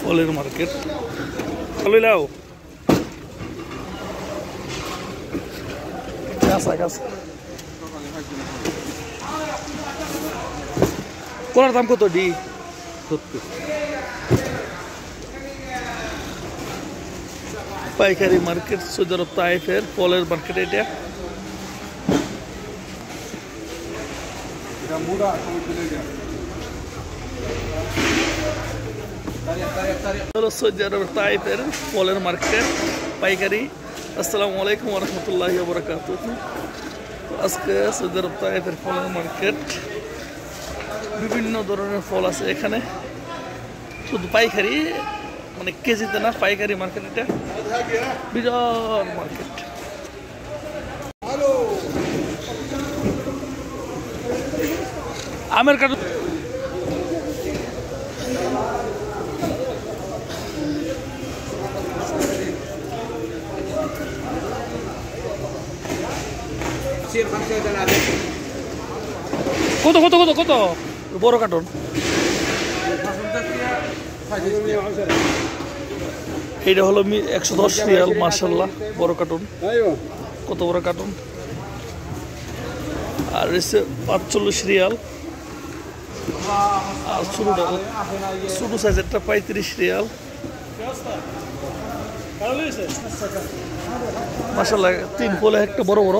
ফলের মার্কেট। ভালো লাও কোলার দাম কত ডি? 70। পাইকারি মার্কেট সৌদি আরব তাইফের ফলের মার্কেট এটা। সৌদি আরবের তাইফের ফলের মার্কেট পাইকারি। আসসালামু আলাইকুম ওয়া রাহমাতুল্লাহি ওয়া বারাকাতুহু। আজকে সৌদি আরব তাইফের ফলের মার্কেট, বিভিন্ন ধরনের ফল আছে এখানে, শুধু পাইকারি, মানে কেজিতে না, পাইকারি মার্কেট এটা, বিরাট মার্কেট। আমের কার্টুন কত কত কত কত বড় কার্টুন? এটা হলো 110 রিয়াল। মাশাআল্লাহ, বড় কার্টুন। কত বড় কার্টুন! আর এসে 45 রিয়াল। আর ছোট সাইজেরটা 35 রিয়াল। মাশাআল্লাহ, 3 ফলে একটা বড় বড়।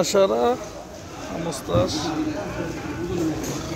10 15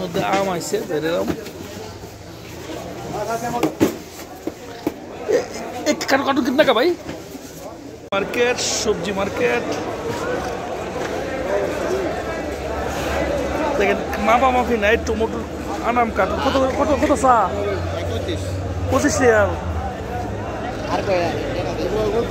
মধ্যে আম আছে বেরেরাম। एक कार्टून कितना का भाई? मार्केट, सब्जी मार्केट। দেখেন মাপা মাফি নাই। টমেটো আনাম কার্টুন কত কত কত চা? 25 রিয়াল। আর কত